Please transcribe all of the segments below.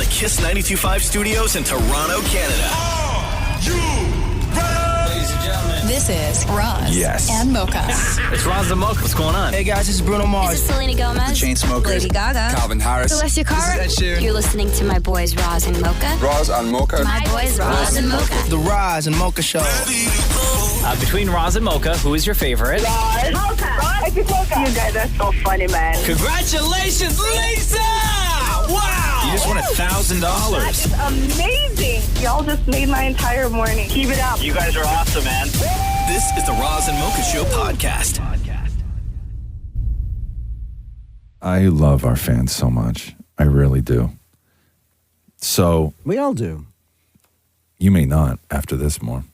the Kiss 92.5 studios in Toronto, Canada. Are you ready? Ladies and gentlemen, this is Roz and Mocha. it's Roz and Mocha. What's going on? Hey guys, this is Bruno Mars. This is Selena Gomez. The Chainsmokers. Lady Gaga. Calvin Harris. Celestia Cara. This is Ed Sheeran. You're listening to my boys Roz and Mocha. Roz and Mocha. My boys Roz and Mocha. The Roz and Mocha Show. Between Roz and Mocha, who is your favorite? Roz. Mocha. Roz. Mocha. You guys are so funny, man. Congratulations, Lisa! Wow! You just won $1,000. That is amazing. Y'all just made my entire morning. Keep it up. You guys are awesome, man. This is the Roz and Mocha Show podcast. I love our fans so much. I really do. So we all do. You may not after this more.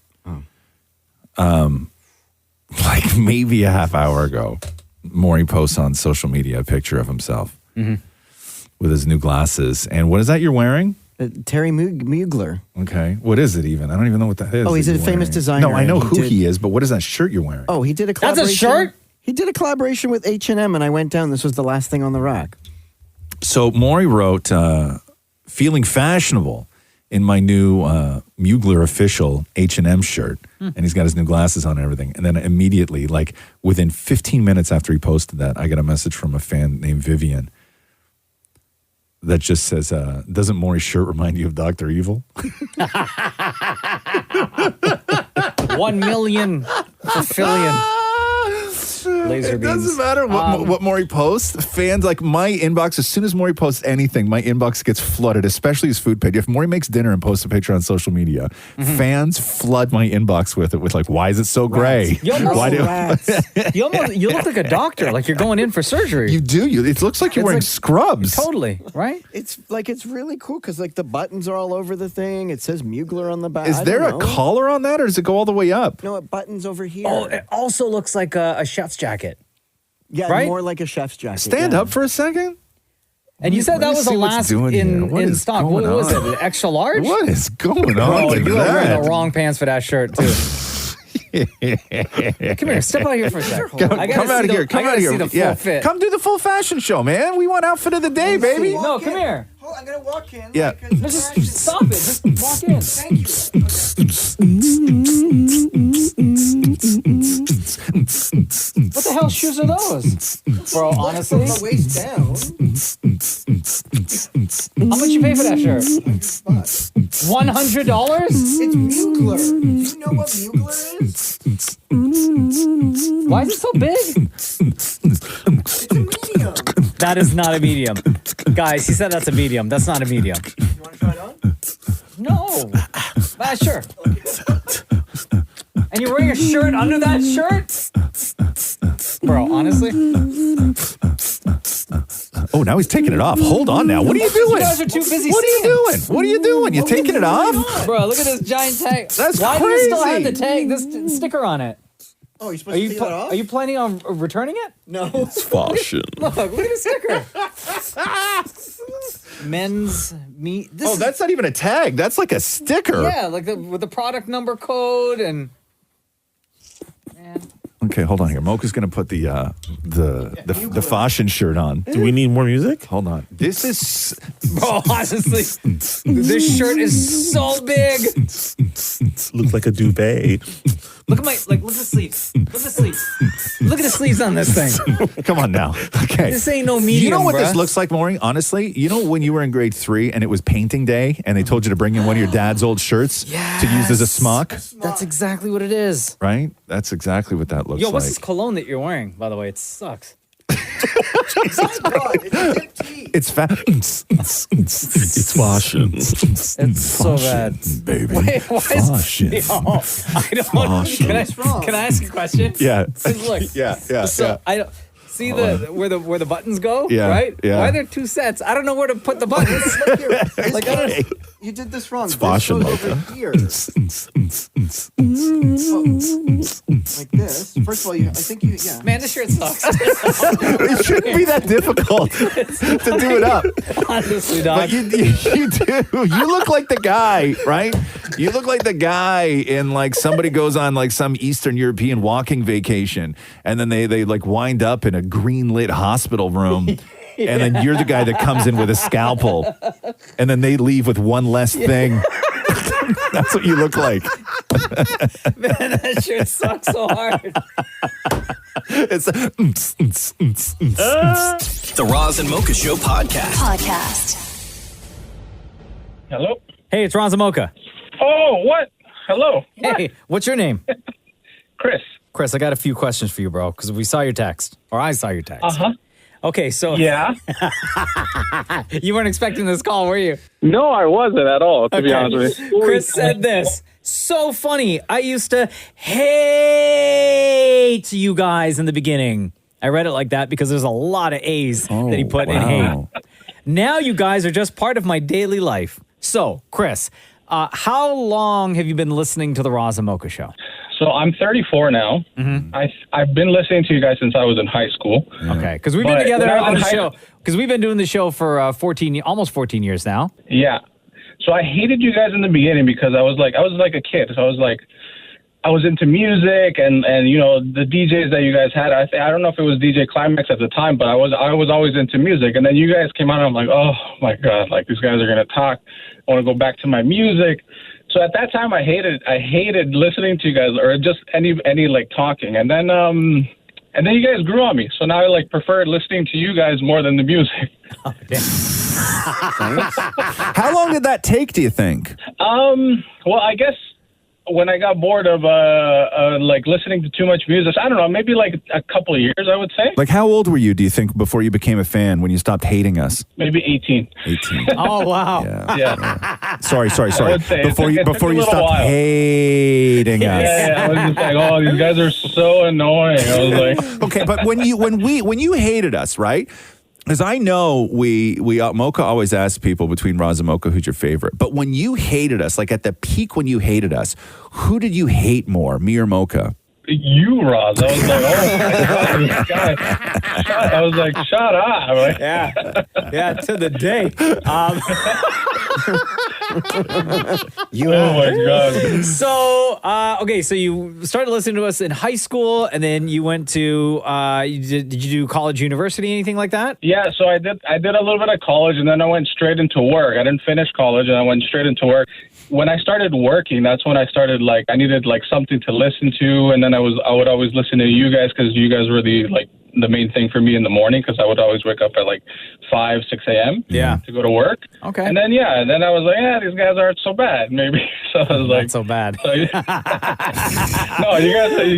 Like maybe a half hour ago, Maurie posts on social media a picture of himself with his new glasses. And what is that you're wearing? Terry Mugler. Okay. What is it even? I don't even know what that is. Oh, he's a famous designer. No, I know who he is, but what is that shirt you're wearing? Oh, he did a collaboration. That's a shirt? He did a collaboration with H&M, and I went down. This was the last thing on the rack. So Maurie wrote, feeling fashionable in my new Mugler official H&M shirt. And he's got his new glasses on and everything. And then immediately, like within 15 minutes after he posted that, I got a message from a fan named Vivian that just says, doesn't Maurie's shirt remind you of Dr. Evil? 1 million fulfilling. Laser it beams. doesn't matter what Maurie posts. Fans, like my inbox, as soon as Maurie posts anything, my inbox gets flooded, especially his food page. If Maurie makes dinner and posts a picture on social media, fans flood my inbox with it, with like, why is it so gray? You look like a doctor, like you're going in for surgery. You do. It looks like you're wearing scrubs. Totally, right? It's really cool because like the buttons are all over the thing. It says Mugler on the back. Is there a collar on that, or does it go all the way up? No, it buttons over here. Oh, it also looks like a chef's jacket. Yeah, right? More like a chef's jacket. Stand up for a second. And you said that was the last in stock. What was it? Extra large? What is going on? Oh, you are wearing the wrong pants for that shirt too. Come here, step out here for a second. Come out of here. Come out of here. See the full fit. Come do the full fashion show, man. We want outfit of the day, baby. No, come here. Oh, I'm gonna walk in. Yeah. Just stop it. Just walk in. Thank What the hell shoes are those? Bro, honestly. From the waist down. How much you pay for that shirt? $100. $100? It's Mugler. Do you know what Mugler is? Why is it so big? It's a medium. That is not a medium. Guys, he said that's a medium. That's not a medium. You want to try it on? No. Sure. And you're wearing a shirt under that shirt? Bro, honestly? Oh, now he's taking it off. Hold on now. What are you doing? You guys are too busy What are you seeing. doing? What are you doing? You taking it off? Bro, look at this giant tag. That's Why do you still have crazy. the tag, this sticker on it? Oh, you're supposed to take that off? Are you planning on returning it? No. It's fashion. Look at the sticker. Men's meat. Oh, that's not even a tag. That's like a sticker. Yeah, like with the product number code and. Man. Okay, hold on here. Mocha's gonna put the fashion shirt on. Do we need more music? Hold on. This is Bro, honestly, this shirt is so big. Looks like a duvet. Look at look at the sleeves. Look at the sleeves. Look at the sleeves on this thing. Come on now. Okay. This ain't no medium. You know what bruh. this looks like, Maurie? Honestly, you know when you were in grade 3 and it was painting day and they told you to bring in one of your dad's old shirts to use as a smock? That's exactly what it is. Right? That's exactly what that looks Yo, like. what's this cologne that you're wearing, by the way? It sucks. It's It's fashion. It's so bad. Baby. Wait, why Fashion. is I don't. Can I ask a question? Yeah. Look. Yeah. So I don't see where the buttons go. Yeah, Right. yeah. Why are there two sets? I don't know where to put the buttons. Like I don't. You did this wrong. This fashion, goes over here. Like this. First of all, I think you, yeah. Man, this shirt sucks. It shouldn't be that difficult to do it up. Honestly, dog. But you do. You look like the guy, right? You look like the guy in like somebody goes on like some Eastern European walking vacation and then they like wind up in a green lit hospital room and then you're the guy that comes in with a scalpel, and then they leave with one less thing. That's what you look like. Man, that shirt sucks so hard. It's The Roz and Mocha Show Podcast. Hello? Hey, it's Roz Mocha. Oh, what? Hello. Hey, what's your name? Chris. Chris, I got a few questions for you, bro, because we saw your text, or I saw your text. Uh-huh. Okay, so... Yeah? You weren't expecting this call, were you? No, I wasn't at all, to be honest with you. Chris said this. So funny. I used to hate you guys in the beginning. I read it like that because there's a lot of A's that he put in hate. Now you guys are just part of my daily life. So, Chris, how long have you been listening to the Roz and Mocha Show? So I'm 34 now. Mm-hmm. I've been listening to you guys since I was in high school. Okay, because we've been together on the show. Because we've been doing the show for almost 14 years now. Yeah. So I hated you guys in the beginning because I was like a kid. So I was into music and you know the DJs that you guys had. I don't know if it was DJ Climax at the time, but I was always into music. And then you guys came out and I'm like, oh my God, like these guys are gonna talk. I want to go back to my music. So at that time I hated listening to you guys or just any like talking. And then you guys grew on me. So now I like prefer listening to you guys more than the music. Oh, damn. How long did that take, do you think? Well, I guess when I got bored of like listening to too much music, I don't know, maybe like a couple of years, I would say. Like, how old were you, do you think, before you became a fan, when you stopped hating us? Maybe 18. 18. Oh, wow. Yeah. Sorry. Before you little stopped while. hating us. Yeah, I was just like, oh, these guys are so annoying. I was like, Okay, but when you hated us, right? Because I know Mocha always asks people between Roz and Mocha, who's your favorite? But when you hated us, like at the peak when you hated us, who did you hate more, me or Mocha? you, Roz. I was like, oh my God, this guy. I was like, shut up. Like, yeah, to the day. Oh my God. So, okay, so you started listening to us in high school, and then you went to, did you do college, university, anything like that? Yeah, so I did a little bit of college, and then I went straight into work. I didn't finish college, and I went straight into work. When I started working, that's when I started, like, I needed, like, something to listen to, and then I would always listen to you guys, because you guys were the main thing for me in the morning, because I would always wake up at like 5, 6 a.m. to go to work. Okay. And then, then I was like, these guys aren't so bad, maybe. So I was like, not so bad. So, no, you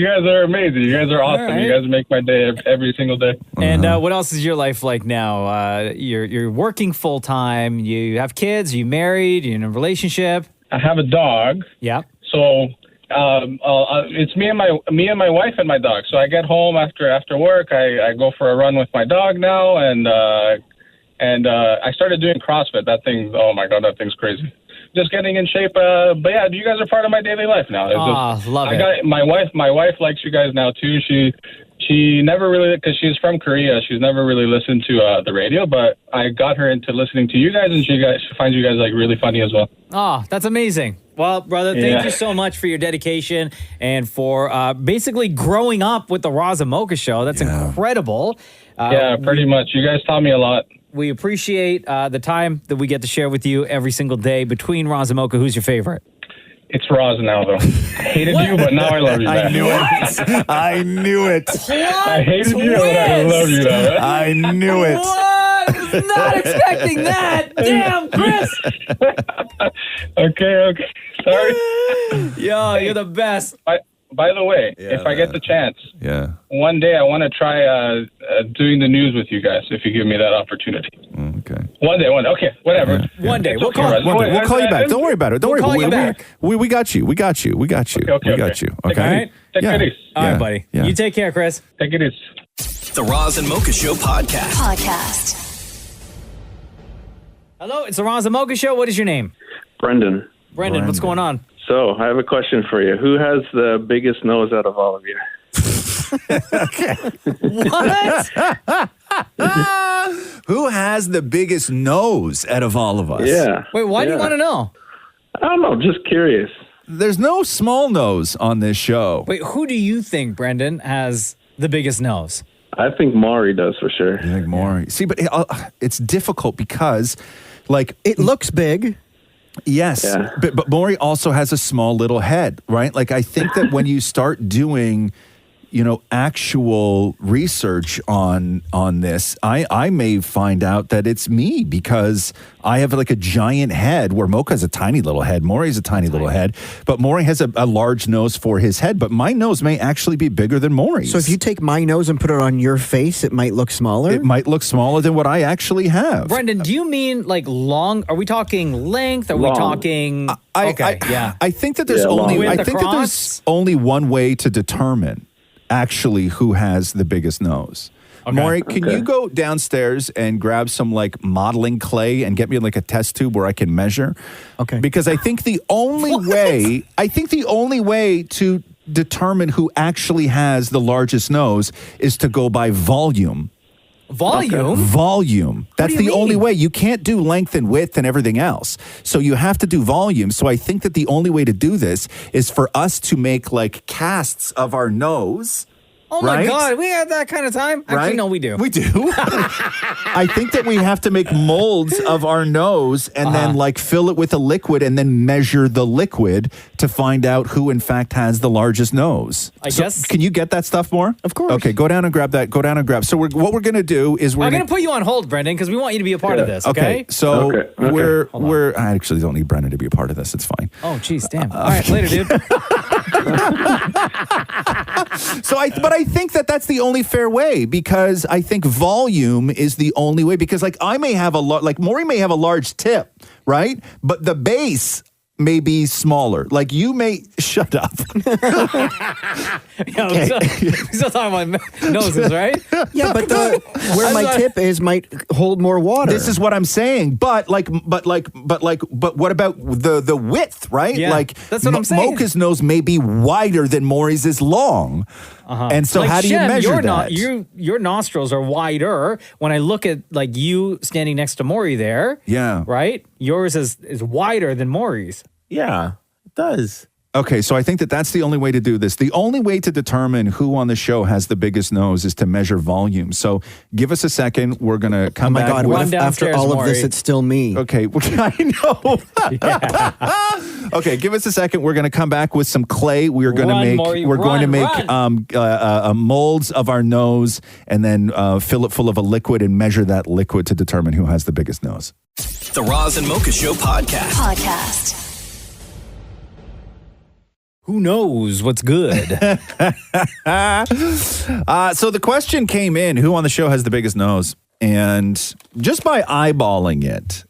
guys are amazing. You guys are awesome. Right. You guys make my day every single day. And what else is your life like now? You're working full time. You have kids. You married. You're in a relationship. I have a dog. Yeah. So it's me and my wife and my dog. So I get home after work. I go for a run with my dog now, and I started doing CrossFit. That thing, oh my God, that thing's crazy. Just getting in shape. But yeah, you guys are part of my daily life now. Love it. My wife likes you guys now too. She never really, because she's from Korea, she's never really listened to the radio, but I got her into listening to you guys, and she finds you guys like really funny as well. Oh, that's amazing. Well, brother, thank you so much for your dedication and for basically growing up with the Roz and Mocha Show. That's incredible. Pretty much. You guys taught me a lot. We appreciate the time that we get to share with you every single day. Between Roz and Mocha, who's your favorite? It's Roz now, though. I hated you, but now I love you. I knew it. I knew it. I hated you, but I love you now. I knew it. What? I was not expecting that. Damn, Chris. Okay. Sorry. Yo, you're the best. By the way, if I get the chance, one day I want to try doing the news with you guys, if you give me that opportunity. Okay. One day. Okay, whatever. Yeah. One day. We'll call you back. Don't worry about it. Don't worry. We got you. We got you. Okay. Okay. Take it easy. All right, buddy. Yeah. You take care, Chris. Take it easy. The Roz and Mocha Show podcast. Hello, it's the Roz and Mocha Show. What is your name? Brendan. Brendan, what's going on? So, I have a question for you. Who has the biggest nose out of all of you? What? Who has the biggest nose out of all of us? Yeah. Wait, why do you want to know? I don't know. Just curious. There's no small nose on this show. Wait, who do you think, Brendan, has the biggest nose? I think Maurie does for sure. You think Maurie? See, but it's difficult because, like, it looks big. Yes, Yeah. but Maurie also has a small little head, right? Like, I think that when you start doing, actual research on this, I may find out that it's me because I have like a giant head where Mocha has a tiny little head. Maurie's a tiny little head, but Maurie has a large nose for his head. But my nose may actually be bigger than Maurie's. So if you take my nose and put it on your face, it might look smaller? It might look smaller than what I actually have. Brendan, do you mean like long? Are we talking length? Are we talking? I think that there's only one way to determine actually who has the biggest nose. Okay. Maurie, can you go downstairs and grab some like modeling clay and get me like a test tube where I can measure? Okay. Because I think the only way to determine who actually has the largest nose is to go by volume. Volume? Volume. That's the only way. You can't do length and width and everything else. So you have to do volume. So I think that the only way to do this is for us to make like casts of our nose. Oh my God, we have that kind of time? Actually, no, we do. We do. I think that we have to make molds of our nose and then like fill it with a liquid and then measure the liquid to find out who in fact has the largest nose. I guess. Can you get that stuff more? Of course. Okay, go down and grab that. So what we're going to do is I'm going to put you on hold, Brendan, because we want you to be a part of this, okay? So we're I actually don't need Brendan to be a part of this. It's fine. Oh, geez, damn. All right, later, dude. But I think that that's the only fair way because I think volume is the only way because like I may have Maurie may have a large tip, right? But the base may be smaller. Like you may shut up. We're still talking about noses, right? Yeah, but where my tip is might hold more water. This is what I'm saying. But what about the width, right? Yeah, like that's what I'm saying. Mocha's nose may be wider than Maurie's is long. And so like how do you Shem, measure that? Your nostrils are wider. When I look at like you standing next to Maurie there, right? Yours is wider than Maurie's. Yeah, it does. Okay, so I think that that's the only way to do this. The only way to determine who on the show has the biggest nose is to measure volume. So give us a second. We're going to come back. Oh my God, what if after all of this, it's still me? Okay, I know. Okay, give us a second. We're going to come back with some clay. We're going to make molds of our nose and then fill it full of a liquid and measure that liquid to determine who has the biggest nose. The Roz and Mocha Show podcast. Who knows what's good? So the question came in, who on the show has the biggest nose? And just by eyeballing it.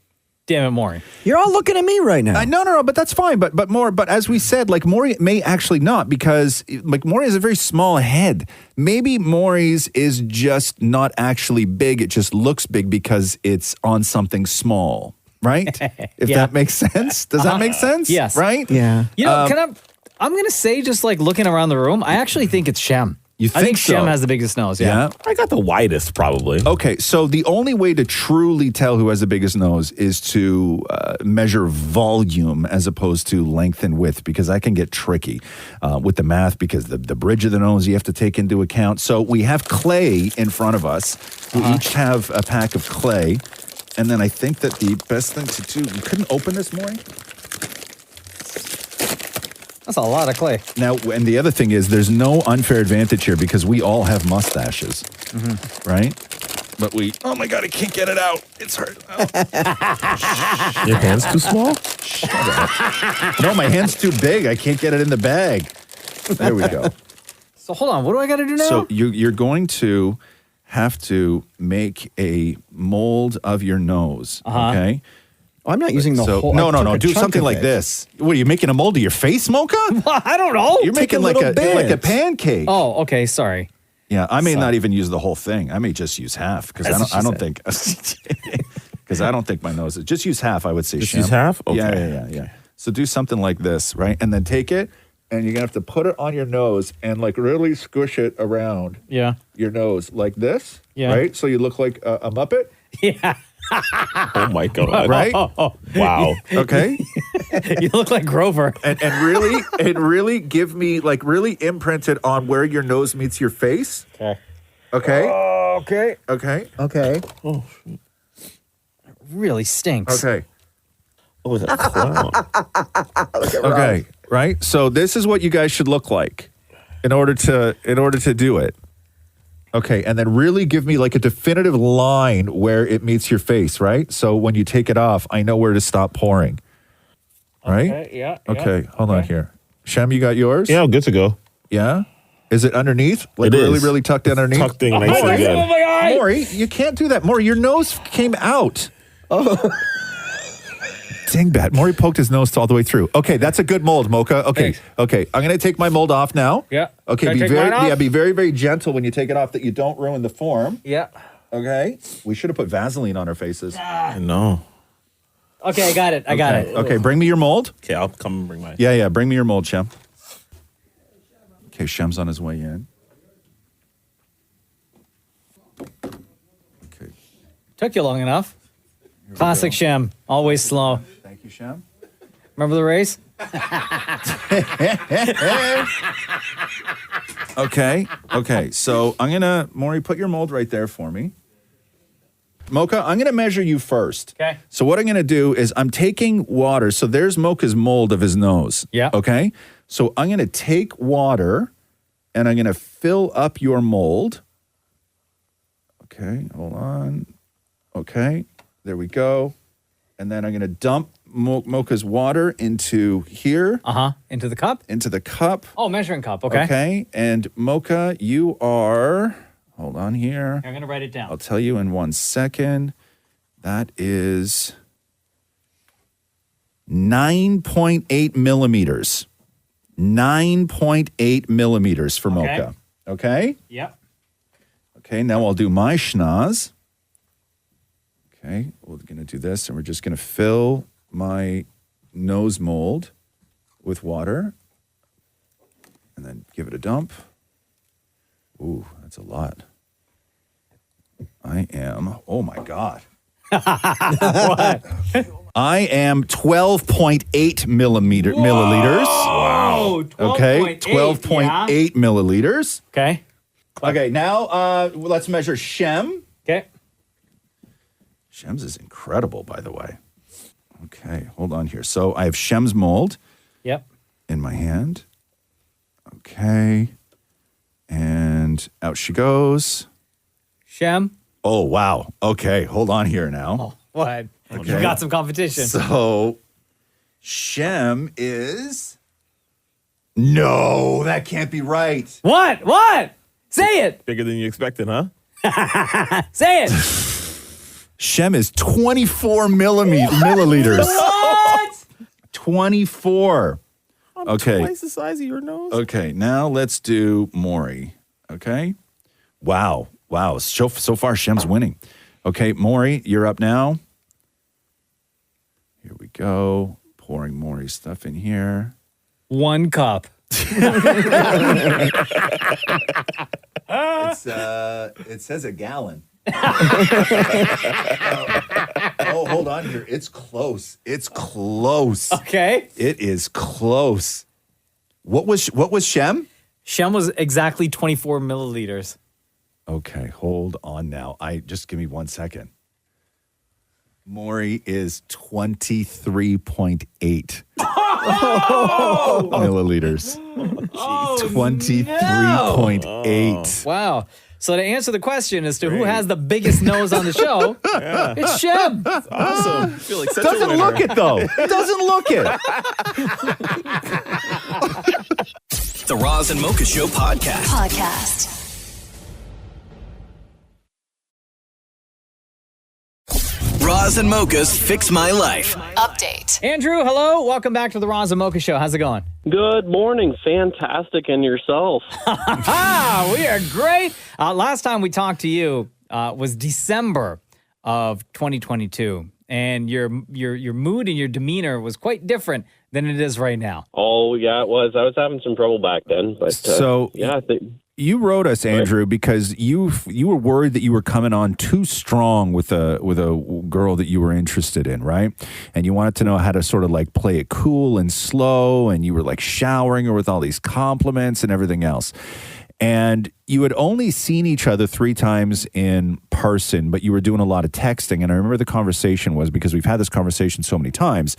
Damn it, Maurie. You're all looking at me right now. No, but that's fine. But as we said, like Maurie may actually not because like Maurie has a very small head. Maybe Maurie's is just not actually big. It just looks big because it's on something small, right? If that makes sense. Does that make sense? Yes. Right? Yeah. You know, I'm going to say just like looking around the room, I actually think it's Shem. You think I think so? Shem has the biggest nose, yeah. I got the widest, probably. Okay, so the only way to truly tell who has the biggest nose is to measure volume as opposed to length and width, because that can get tricky with the math, because the bridge of the nose you have to take into account. So we have clay in front of us. We each have a pack of clay, and then I think that the best thing to do, you couldn't open this, Maurie? That's a lot of clay. Now, and the other thing is there's no unfair advantage here because we all have mustaches, right? But oh my God, I can't get it out. It's hurt. Your hand's too small? Shut up. No, my hand's too big. I can't get it in the bag. There we go. So hold on, what do I got to do now? So you're going to have to make a mold of your nose, okay? Oh, I'm not using the whole. No. Do something like this. What are you making a mold of your face, Mocha? I don't know. You're making like a pancake. Oh, okay. Sorry. Yeah, I may not even use the whole thing. I may just use half because I don't think because I don't think my nose is. Just use half. I would say. Just use half. Okay. Yeah. So do something like this, right? And then take it, and you're gonna have to put it on your nose and like really squish it around. Yeah. Your nose like this. Yeah. Right. So you look like a Muppet. Yeah. Oh my God! Right? Wow. Okay. You look like Grover. And really give me like really imprint it on where your nose meets your face. Okay. Okay. Okay. Okay. Okay. Oh, Really stinks. Okay. oh, is that a clown? Okay. Right. So this is what you guys should look like in order to do it. Okay, and then really give me like a definitive line where it meets your face, right? So when you take it off, I know where to stop pouring. Right? Okay, yeah. Okay, hold on here. Shem, you got yours? Yeah, I'm good to go. Yeah? Is it underneath? Like It really, is. really tucked in underneath? Tucked in nice and good. Maurie, you can't do that. Maurie, your nose came out. Oh. Dingbat. Maurie poked his nose all the way through. Okay, that's a good mold, Mocha. Okay, Thanks. okay. I'm going to take my mold off now. Yeah. Okay, Can I be take very, mine off? be very, very gentle when you take it off that you don't ruin the form. Yeah. Okay. We should have put Vaseline on our faces. No. Okay, I got it. I got it. Okay, bring me your mold. Okay, I'll come and bring mine. Yeah, bring me your mold, Shem. Okay, Shem's on his way in. Okay. Took you long enough. Classic Shem. Always slow. Thank you, Shem. Remember the race? Okay. So I'm gonna, Maurie, put your mold right there for me. Mocha, I'm gonna measure you first. Okay. So what I'm gonna do is I'm taking water. So there's Mocha's mold of his nose. Yeah. Okay. So I'm gonna take water and I'm gonna fill up your mold. Okay, hold on. Okay, there we go. And then I'm gonna dump Mocha's water into here. Into the cup? Into the cup. Oh, measuring cup. Okay. Okay. And Mocha, you are, hold on here. I'm going to write it down. I'll tell you in 1 second. That is 9.8 millimeters. 9.8 millimeters for Mocha. Okay? Yep. Okay, now I'll do my schnoz. Okay, we're going to do this, and we're just going to fill my nose mold with water and then give it a dump. Ooh, that's a lot. Oh my God. What? I am 12.8 milliliters. Wow. Okay, 12.8 milliliters. Okay. Okay, now let's measure Shem. Okay. Shem's is incredible, by the way. Okay, hold on here. So I have Shem's mold. Yep. In my hand. Okay. And out she goes. Shem. Oh, wow. Okay, hold on here now. Oh, what? Okay. You got some competition. So Shem is... No, that can't be right. What? What? Say it. Bigger than you expected, huh? Say it. Shem is 24 milliliters. What? 24. Okay. Twice the size of your nose. Okay, now let's do Maurie. Okay. Wow. So far, Shem's winning. Okay, Maurie, you're up now. Here we go. Pouring Maurie's stuff in here. 1 cup. It says a gallon. Oh, hold on here. It's close. Okay. It is close. What was Shem? Shem was exactly 24 milliliters. Okay, hold on now. Just give me 1 second. Maurie is 23.8 milliliters. Oh, 23.8. Wow. So to answer the question as to who has the biggest nose on the show, it's Shem. Awesome. I feel like such Doesn't a winner. look it though. It doesn't look it. The Roz and Mocha Show podcast. Roz and Mocha's Fix My Life. Update. Andrew, hello. Welcome back to the Roz and Mocha Show. How's it going? Good morning. Fantastic. And yourself? We are great. Last time we talked to you was December of 2022, and your mood and your demeanor was quite different than it is right now. Oh, yeah, it was. I was having some trouble back then. But yeah, I think... You wrote us, Andrew, because you were worried that you were coming on too strong with a girl that you were interested in, right? And you wanted to know how to sort of like play it cool and slow, and you were like showering her with all these compliments and everything else. and you had only seen each other 3 times in person, but you were doing a lot of texting. And I remember the conversation was, because we've had this conversation so many times,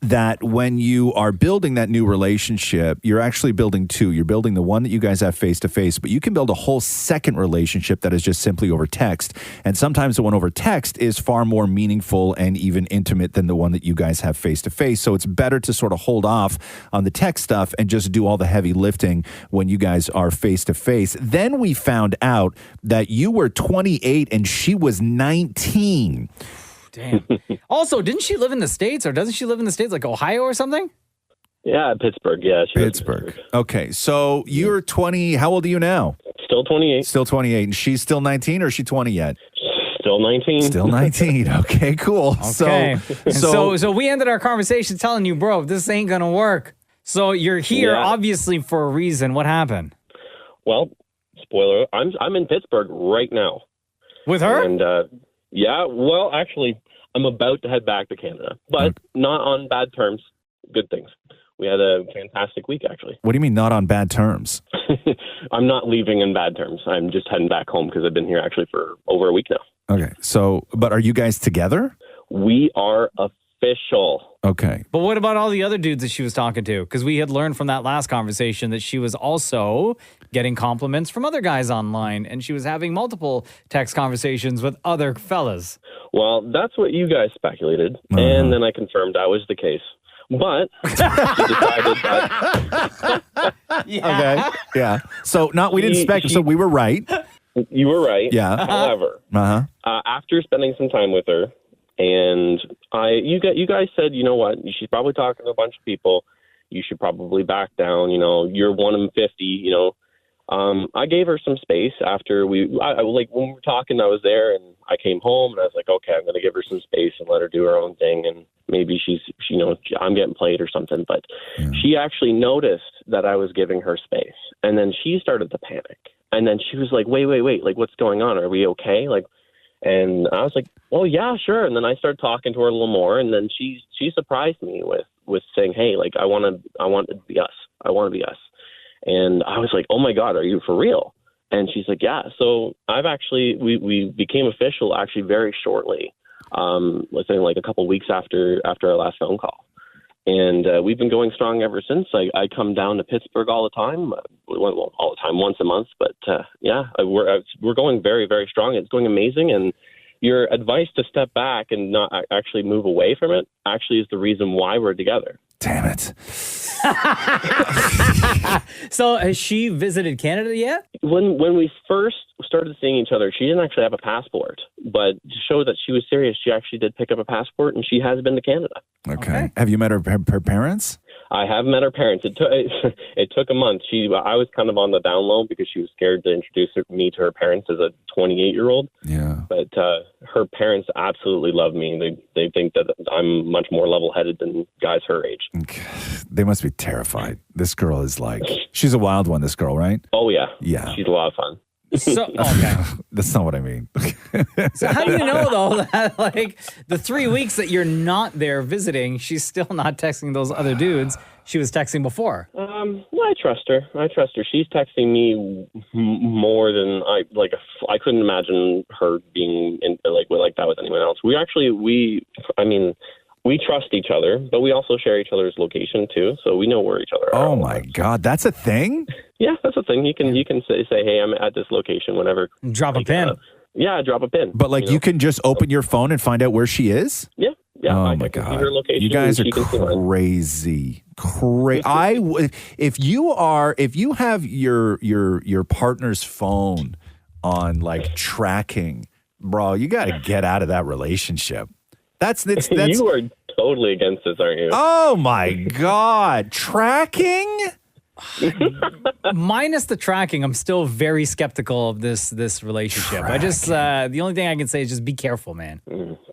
that when you are building that new relationship, you're actually building 2. You're building the one that you guys have face to face, but you can build a whole second relationship that is just simply over text. And sometimes the one over text is far more meaningful and even intimate than the one that you guys have face to face. So it's better to sort of hold off on the text stuff and just do all the heavy lifting when you guys are face to face. Then we found out that you were 28 and she was 19. Damn. Also, didn't she live in the States, or doesn't she live in the States, like Ohio or something? Yeah, Pittsburgh. Yeah, Pittsburgh. Okay, so you're 20. How old are you now? Still 28. Still 28. And she's still 19, or is she 20 yet? Still 19. Still 19. Okay, cool. Okay. So we ended our conversation telling you, bro, this ain't going to work. So you're here, obviously, for a reason. What happened? Well, spoiler, I'm in Pittsburgh right now. With her? And, yeah, well, actually, I'm about to head back to Canada, but not on bad terms. Good things. We had a fantastic week, actually. What do you mean not on bad terms? I'm not leaving in bad terms. I'm just heading back home because I've been here actually for over a week now. Okay, so, but are you guys together? We are official. Okay. But what about all the other dudes that she was talking to? Because we had learned from that last conversation that she was also getting compliments from other guys online, and she was having multiple text conversations with other fellas. Well, that's what you guys speculated, and then I confirmed that was the case. But she decided that... Okay, yeah. So, we didn't speculate, so we were right. You were right. Yeah. However, after spending some time with her, and you guys said, you know what, she's probably talking to a bunch of people. You should probably back down. You know, you're one in 50. You know, I gave her some space after when we were talking. I was there, and I came home, and I was like, okay, I'm going to give her some space and let her do her own thing, and maybe I'm getting played or something. But she actually noticed that I was giving her space, and then she started to panic, and then she was like, wait, like, what's going on? Are we okay? Like. And I was like, "Oh yeah, sure." And then I started talking to her a little more, and then she surprised me with saying, "Hey, like I want to be us. I want to be us." And I was like, "Oh my God, are you for real?" And she's like, "Yeah." So we became official actually very shortly, within like a couple weeks after our last phone call. And we've been going strong ever since. I come down to Pittsburgh all the time, all the time, once a month. But we're going very, very strong. It's going amazing. And your advice to step back and not actually move away from it actually is the reason why we're together. Damn it. So has she visited Canada yet? When we first started seeing each other, she didn't actually have a passport. But to show that she was serious, she actually did pick up a passport, and she has been to Canada. Okay. Have you met her parents? I have met her parents. It took a month. I was kind of on the down low because she was scared to introduce me to her parents as a 28-year-old. Yeah. But her parents absolutely love me. They think that I'm much more level-headed than guys her age. They must be terrified. This girl is she's a wild one, this girl, right? Oh, yeah. Yeah. She's a lot of fun. So, okay. That's not what I mean. So how do you know, though, that like the 3 weeks that you're not there visiting, she's still not texting those other dudes she was texting before? Well, I trust her. She's texting me more than I couldn't imagine her being like that with anyone else. We trust each other, but we also share each other's location too, so we know where each other are. Oh my God, that's a thing? Yeah, that's a thing. You can say, hey, I'm at this location whenever. Drop a pin. Drop a pin. But you can just open your phone and find out where she is? Yeah. Oh my God. You guys are crazy. If you have your partner's phone on tracking, bro, you got to get out of that relationship. That's You are totally against this, aren't you? Oh my God. Tracking? Minus the tracking, I'm still very skeptical of this relationship. I just the only thing I can say is just be careful, man.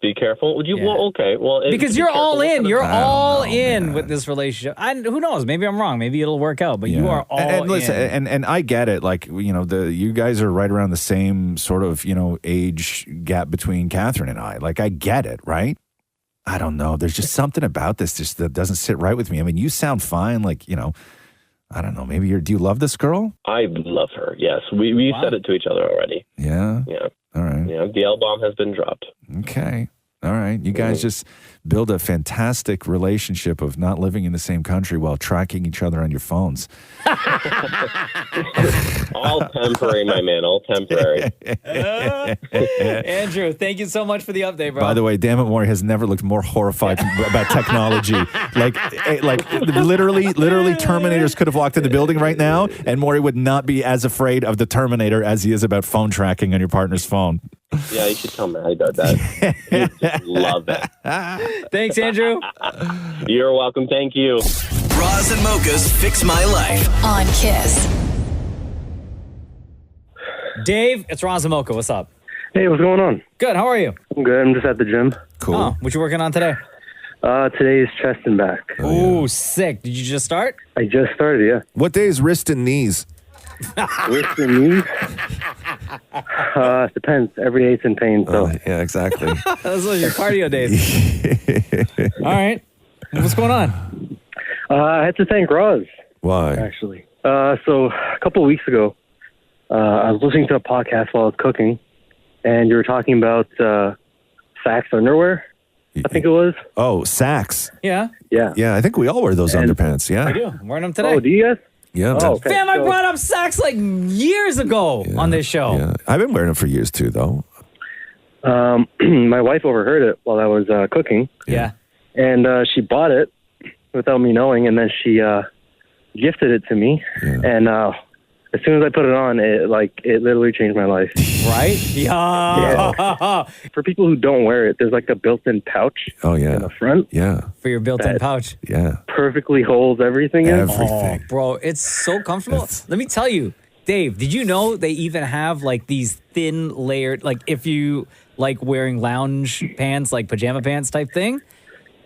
Be careful. Would you? Yeah. Well, okay. Well, because you're all in. You're all in with this relationship. And who knows? Maybe I'm wrong. Maybe it'll work out. But you are all and listen, in. And I get it. You guys are right around the same sort of age gap between Catherine and I. I get it, right? I don't know. There's just something about this that doesn't sit right with me. I mean, you sound fine. I don't know. Maybe do you love this girl? I love her. Yes, we said it to each other already. Yeah. Yeah. All right. Yeah. The L bomb has been dropped. Okay. All right. You guys just build a fantastic relationship of not living in the same country while tracking each other on your phones. All temporary, my man. All temporary. Andrew, thank you so much for the update, bro. By the way, damn it, Maurie has never looked more horrified about technology. Like literally Terminators could have walked in the building right now, and Maurie would not be as afraid of the Terminator as he is about phone tracking on your partner's phone. Yeah, you should tell Maddie about that. Love it. Thanks, Andrew. You're welcome. Thank you. Roz and Mocha's Fix My Life. On Kiss. Dave, it's Roz and Mocha. What's up? Hey, what's going on? Good. How are you? I'm good. I'm just at the gym. Cool. Oh, what you working on today? Today is chest and back. Oh, sick. Did you just start? I just started, yeah. What day is wrist and knees? Wrist and knees? Depends. Every day it's in pain, so. Yeah, exactly. Those are your cardio days. All right. What's going on? I had to thank Roz. Why? Actually. So a couple of weeks ago, I was listening to a podcast while I was cooking, and you were talking about Sax underwear, I think it was. Oh, Sax. Yeah. Yeah. Yeah, I think we all wear those underpants, yeah. I do. I'm wearing them today. Oh, do you guys? Yeah. Oh, okay. Fam, I brought up Sax like years ago on this show. Yeah. I've been wearing them for years too, though. My wife overheard it while I was cooking. Yeah. And she bought it without me knowing, and then she gifted it to me. Yeah. And as soon as I put it on, it literally changed my life. Right? Yeah. For people who don't wear it, there's like a built-in pouch. Oh, yeah. In the front. Yeah. For your built-in pouch. Yeah. Perfectly holds everything in. Oh, bro, it's so comfortable. Let me tell you, Dave, did you know they even have like these thin layered, like if you like wearing lounge pants, like pajama pants type thing,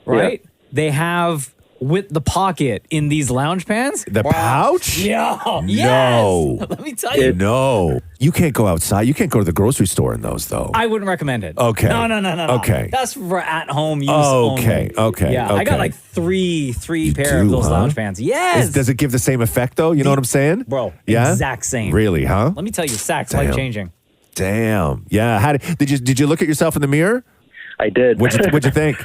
right? Yeah. They have with the pocket in these lounge pants. The pouch? Yeah. No. Yes. Let me tell you. No. You can't go outside. You can't go to the grocery store in those, though. I wouldn't recommend it. Okay. No. Okay. That's for at-home use only. Okay. Yeah, I got like three pair of those lounge pants. Yes. Does it give the same effect, though? You know what I'm saying? Bro, yeah? exact same. Really, huh? Let me tell you, Sax, life-changing. Damn. Yeah. How did you look at yourself in the mirror? I did. What'd you think?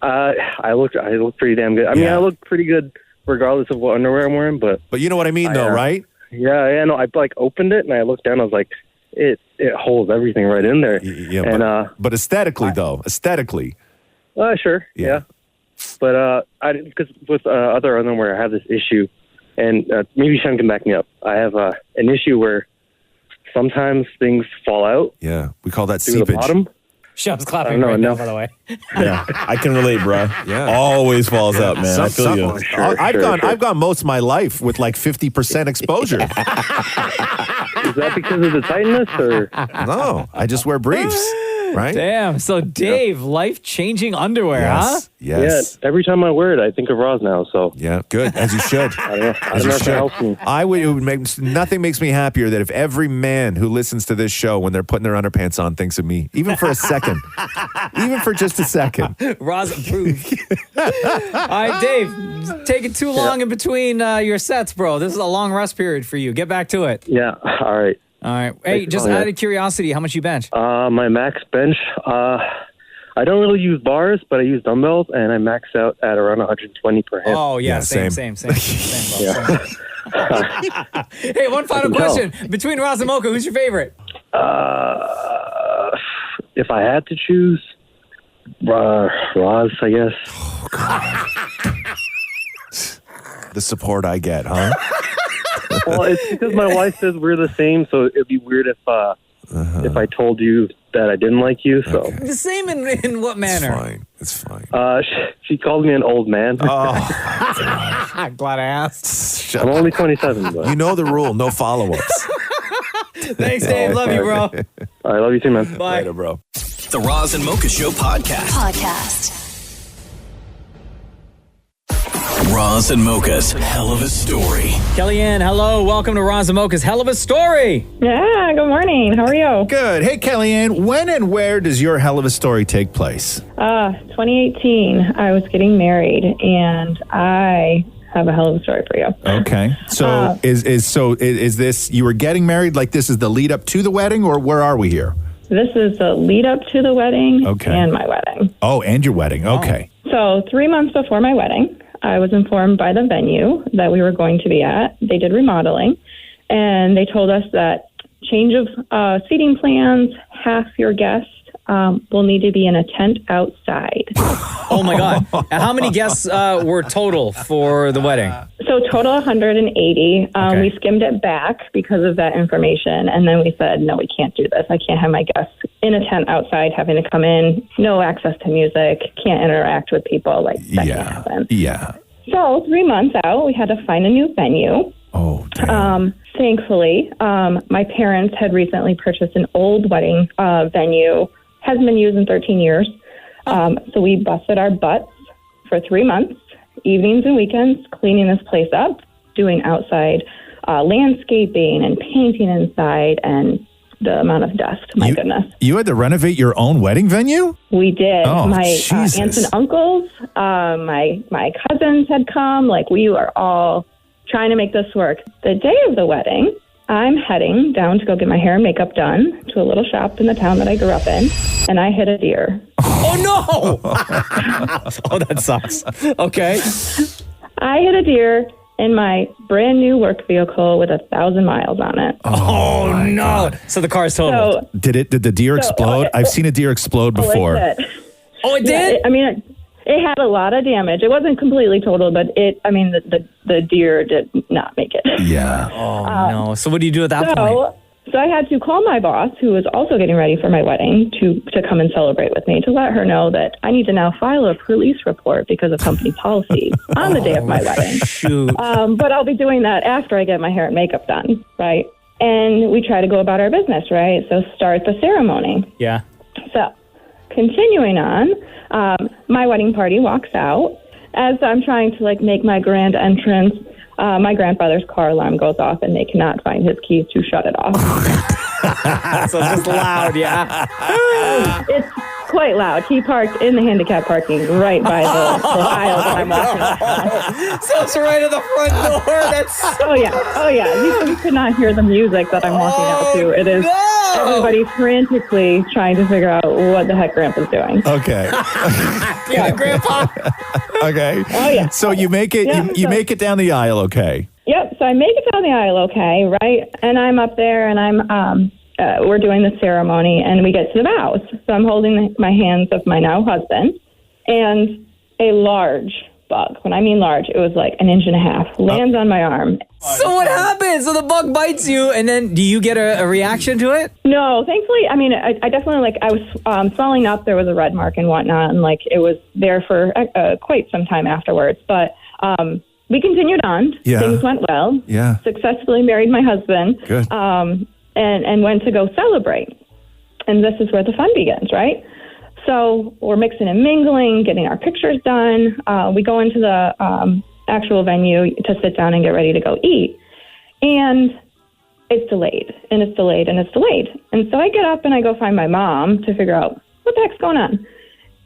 I looked pretty damn good. I mean, I look pretty good regardless of what underwear I'm wearing, but you know what I mean, though, right? Yeah. No, I opened it and I looked down. I was like, it holds everything right in there. Yeah, and, but aesthetically, sure, yeah. But because with other underwear, I have this issue, and maybe Sean can back me up. I have an issue where sometimes things fall out. Yeah, we call that through seepage. the bottom. Shev's clapping right now, by the way. Yeah, I can relate, bro. Yeah, always falls out, man. I feel you. I've gone most of my life with like 50% exposure. Is that because of the tightness, or no? I just wear briefs. Right? Damn. So, Dave, life-changing underwear, huh? Yes. Yeah. Every time I wear it, I think of Roz now. So yeah, good, as you should. I don't know if that helps me. Nothing makes me happier than if every man who listens to this show when they're putting their underpants on thinks of me, even for a second, even for just a second. Roz approved. All right, Dave, taking too long in between your sets, bro. This is a long rest period for you. Get back to it. Yeah. All right. Hey, just out of curiosity, how much you bench? My max bench, I don't really use bars, but I use dumbbells, and I max out at around 120 per hip. Oh, yeah, same. Yeah. Hey, one final question. Between Roz and Mocha, who's your favorite? If I had to choose, Roz, I guess. Oh, God. The support I get, huh? Well, it's because my wife says we're the same, so it'd be weird if I told you that I didn't like you. So the same in what manner? It's fine. She called me an old man. Oh, glad I asked. I'm only 27. But. You know the rule: no follow-ups. Thanks, Dave. Love you, bro. All right, love you too, man. Bye, later, bro. The Roz and Mocha Show podcast. Roz and Mocha's Helluva Story. Kellyanne, hello. Welcome to Roz and Mocha's Helluva Story. Yeah, good morning. How are you? Good. Hey, Kellyanne, when and where does your Helluva Story take place? 2018, I was getting married, and I have a hell of a story for you. Okay. So is this, you were getting married, like this is the lead up to the wedding, or where are we here? This is the lead up to the wedding and my wedding. Oh, and your wedding. Okay. So 3 months before my wedding, I was informed by the venue that we were going to be at. They did remodeling, and they told us that change of seating plans, half your guests will need to be in a tent outside. Oh, my God. How many guests were total for the wedding? So total 180. We skimmed it back because of that information, and then we said, no, we can't do this. I can't have my guests in a tent outside having to come in, no access to music, can't interact with people. Like, that can't happen. Yeah. So 3 months out, we had to find a new venue. Oh, thankfully, my parents had recently purchased an old wedding venue, hasn't been used in 13 years. So we busted our butts for 3 months, evenings and weekends, cleaning this place up, doing outside landscaping and painting inside, and the amount of dust, my goodness. You had to renovate your own wedding venue? We did. Oh, my Jesus. aunts and uncles, my cousins had come. Like, we were all trying to make this work. The day of the wedding, I'm heading down to go get my hair and makeup done to a little shop in the town that I grew up in, and I hit a deer. Oh, no! Oh, that sucks. Okay. I hit a deer in my brand new work vehicle with 1,000 miles on it. Oh, no. God. So the car's totaled. Did the deer explode? I've seen a deer explode before. It did? Yeah, it had a lot of damage. It wasn't completely total, but the deer did not make it. Yeah. Oh, no. So what do you do at that point? So I had to call my boss, who was also getting ready for my wedding, to come and celebrate with me, to let her know that I need to now file a police report because of company policy on the day of my wedding. Shoot. But I'll be doing that after I get my hair and makeup done, right? And we try to go about our business, right? So start the ceremony. Yeah. So continuing on, my wedding party walks out. As I'm trying to make my grand entrance, my grandfather's car alarm goes off, and they cannot find his keys to shut it off. So it's just loud, yeah. It's quite loud. He parked in the handicap parking right by the aisle that I'm walking across. So it's right at the front door. That's Oh yeah. You could not hear the music that I'm walking out to. It is everybody frantically trying to figure out what the heck Grandpa's doing. Okay. Yeah, Grandpa. Okay. Oh yeah. So you make it. Yeah, you make it down the aisle. Okay. Yep. So I make it down the aisle. Okay. Right. And I'm up there, and I'm we're doing the ceremony, and we get to the vows. So I'm holding my hands of my now husband, and a large bug. When I mean large, it was like 1.5 inches, lands on my arm. So what happens? So the bug bites you, and then do you get a reaction to it? No, thankfully, I definitely, I was swelling up. There was a red mark and whatnot, and it was there for quite some time afterwards. But we continued on. Yeah. Things went well. Yeah. Successfully married my husband. Good. And went to go celebrate. And this is where the fun begins, right? So we're mixing and mingling, getting our pictures done. We go into the actual venue to sit down and get ready to go eat. And it's delayed, and it's delayed, and it's delayed. And so I get up and I go find my mom to figure out what the heck's going on.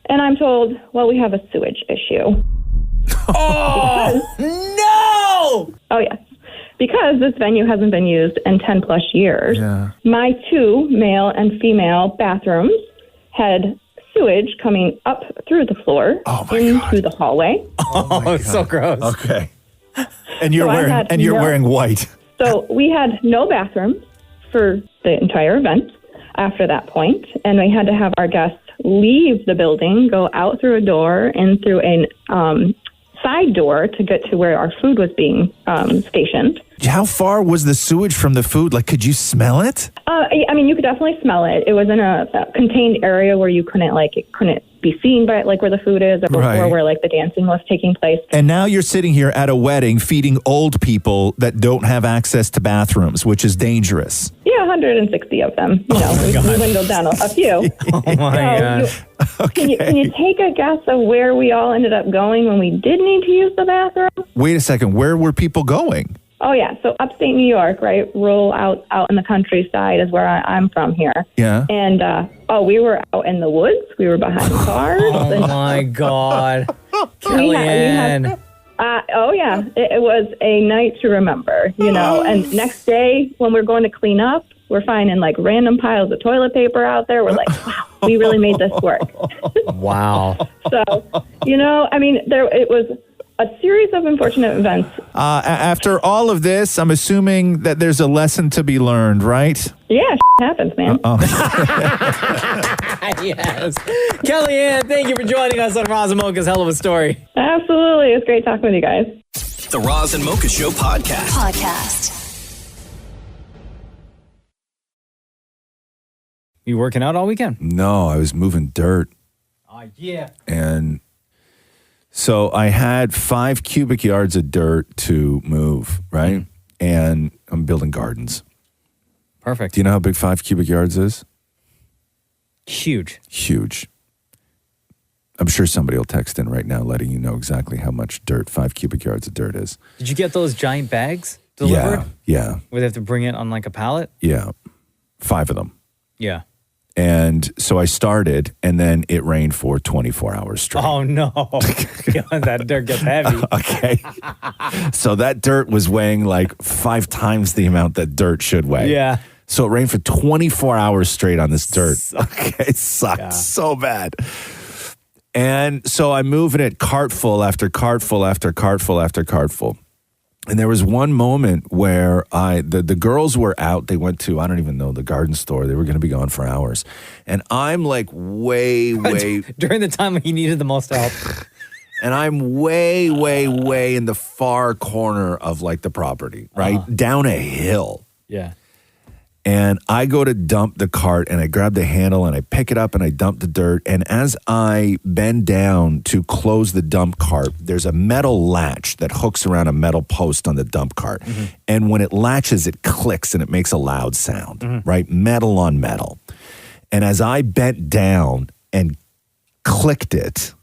And I'm told, well, we have a sewage issue. Oh, no! Oh, yes. Because this venue hasn't been used in 10 plus years, my 2 male and female bathrooms had sewage coming up through the floor into the hallway. Oh, it's so gross. Okay. And you're So wearing white. So we had no bathrooms for the entire event after that point, and we had to have our guests leave the building, go out through a door and through a side door to get to where our food was being stationed. How far was the sewage from the food? Could you smell it? You could definitely smell it. It was in a contained area where you couldn't be seen by where the food is, or where the dancing was taking place. And now you're sitting here at a wedding feeding old people that don't have access to bathrooms, which is dangerous. Yeah, 160 of them. We dwindled down a few. Oh my God. Can you take a guess of where we all ended up going when we did need to use the bathroom? Wait a second. Where were people going? Oh, yeah. So upstate New York, right? Rural out in the countryside is where I'm from here. Yeah. And, we were out in the woods. We were behind cars. Oh, my God. Kellyanne. Oh, yeah. It was a night to remember, you know. And next day, when we're going to clean up, we're finding like random piles of toilet paper out there. We're like, wow, we really made this work. Wow. So, you know, I mean, it was a series of unfortunate events. After all of this, I'm assuming that there's a lesson to be learned, right? Yeah, happens, man. Yes. Kellyanne, thank you for joining us on Roz Mocha's Helluva Story. Absolutely. It's great talking with you guys. The Roz and Mocha Show podcast. You working out all weekend? No, I was moving dirt. Yeah. And so I had 5 cubic yards of dirt to move, right? And I'm building gardens. Perfect. Do you know how big 5 cubic yards is? Huge. Huge. I'm sure somebody will text in right now letting you know exactly how much dirt 5 cubic yards of dirt is. Did you get those giant bags delivered? Yeah. Where they have to bring it on like a pallet? Yeah. 5 of them. Yeah. And so I started, and then it rained for 24 hours straight. Oh, no. That dirt gets heavy. Okay. So that dirt was weighing like 5 times the amount that dirt should weigh. Yeah. So it rained for 24 hours straight on this dirt. Okay. It sucked so bad. And so I'm moving it cartful after cartful after cartful after cartful. And there was one moment where the girls were out. They went to, I don't even know, the garden store. They were going to be gone for hours. And I'm like way during the time when he needed the most help. And I'm way in the far corner of like the property, right? Down a hill. Yeah. And I go to dump the cart, and I grab the handle, and I pick it up, and I dump the dirt. And as I bend down to close the dump cart, there's a metal latch that hooks around a metal post on the dump cart. Mm-hmm. And when it latches, it clicks, and it makes a loud sound, right? Metal on metal. And as I bent down and clicked it,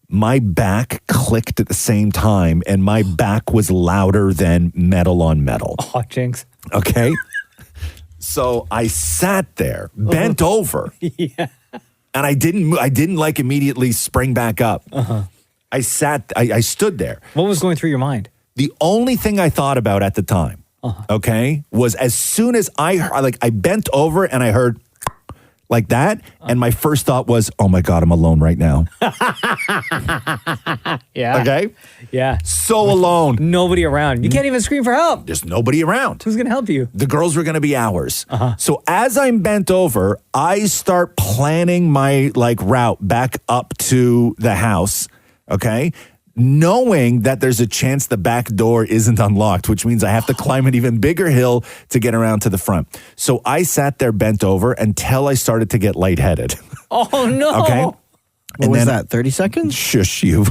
my back clicked at the same time, and my back was louder than metal on metal. Oh, jinx. Okay? So I sat there, bent over, yeah, and I didn't like immediately spring back up. I stood there. What was going through your mind? The only thing I thought about at the time, okay, was as soon as I bent over and I heard like that, and my first thought was, oh my God, I'm alone right now. Yeah. Okay? Yeah. So alone. Nobody around. You can't even scream for help. There's nobody around. Who's going to help you? The girls were going to be hours. So as I'm bent over, I start planning my route back up to the house, okay? Knowing that there's a chance the back door isn't unlocked, which means I have to climb an even bigger hill to get around to the front. So I sat there bent over until I started to get lightheaded. Oh, no. Okay? What was that, 30 seconds? Shush you.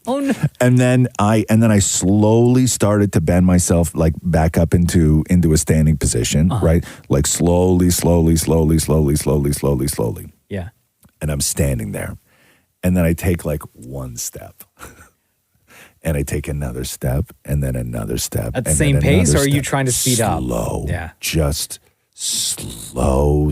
Oh, no. And then I slowly started to bend myself back up into a standing position, right? Like slowly. Yeah. And I'm standing there. And then I take one step. And I take another step, and then another step. At the same pace, or are you trying to speed up? Slow. Yeah. Just slow.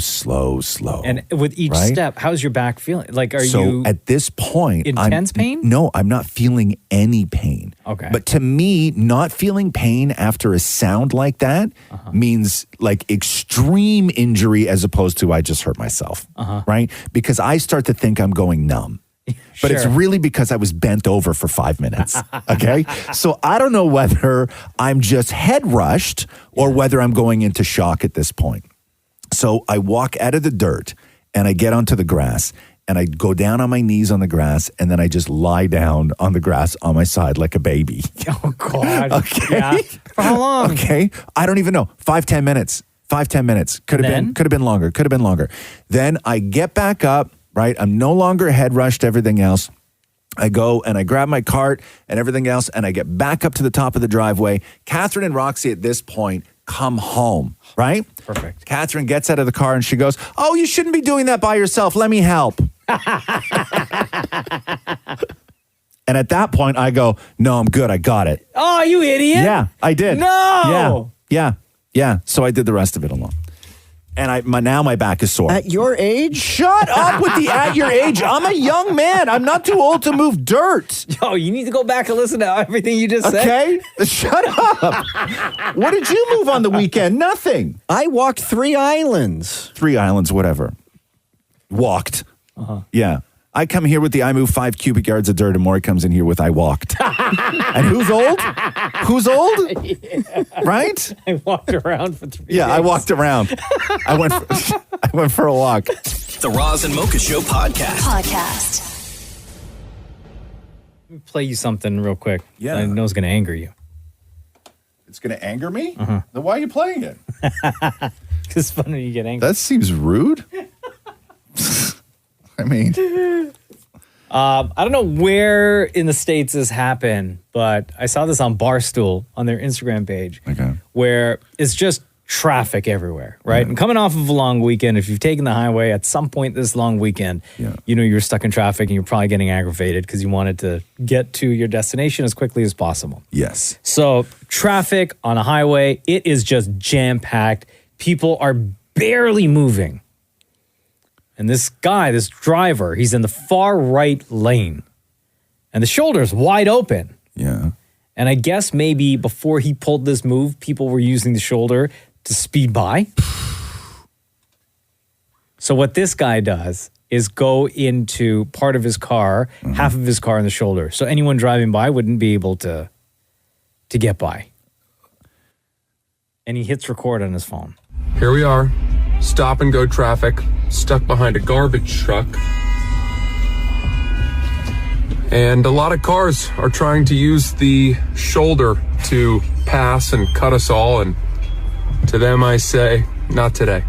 And with each step, how's your back feeling? So at this point, intense pain? No, I'm not feeling any pain. Okay. But to me, not feeling pain after a sound like that means extreme injury as opposed to I just hurt myself, right? Because I start to think I'm going numb. But it's really because I was bent over for 5 minutes, okay? So I don't know whether I'm just head rushed or whether I'm going into shock at this point. So I walk out of the dirt and I get onto the grass and I go down on my knees on the grass and then I just lie down on the grass on my side like a baby. Oh, God. Okay. Yeah. For how long? Okay. I don't even know. 5-10 minutes. 5-10 minutes. Could have been longer. Then I get back up. Right? I'm no longer head rushed, everything else. I go and I grab my cart and everything else, and I get back up to the top of the driveway. Catherine and Roxy at this point come home, right? Perfect. Catherine gets out of the car and she goes, oh, you shouldn't be doing that by yourself. Let me help. And at that point, I go, no, I'm good. I got it. Oh, you idiot. Yeah, I did. No. Yeah. So I did the rest of it alone. And now my back is sore. At your age? Shut up with the at your age. I'm a young man. I'm not too old to move dirt. Yo, you need to go back and listen to everything you just said. Okay? Shut up. What did you move on the weekend? Nothing. I walked 3 islands. 3 islands, whatever. Walked. Yeah. I come here with the I move 5 cubic yards of dirt, and Maury comes in here with I walked. And who's old? Who's old? Yeah. Right? I walked around for 3 days. Yeah, I walked around. I went for a walk. The Roz and Mocha Show podcast. Let me play you something real quick. Yeah. I know it's going to anger you. It's going to anger me? Then why are you playing it? Because it's fun when you get angry. That seems rude. I mean, I don't know where in the States this happened, but I saw this on Barstool on their Instagram page, where it's just traffic everywhere, right? And coming off of a long weekend, if you've taken the highway at some point this long weekend, you know, you're stuck in traffic and you're probably getting aggravated because you wanted to get to your destination as quickly as possible. Yes. So traffic on a highway, it is just jam-packed. People are barely moving. And this guy, this driver, he's in the far right lane. And the shoulder's wide open. Yeah. And I guess maybe before he pulled this move, people were using the shoulder to speed by. So what this guy does is go into part of his car, half of his car in the shoulder. So anyone driving by wouldn't be able to get by. And he hits record on his phone. Here we are, stop and go traffic, stuck behind a garbage truck. And a lot of cars are trying to use the shoulder to pass and cut us all. And to them, I say, not today.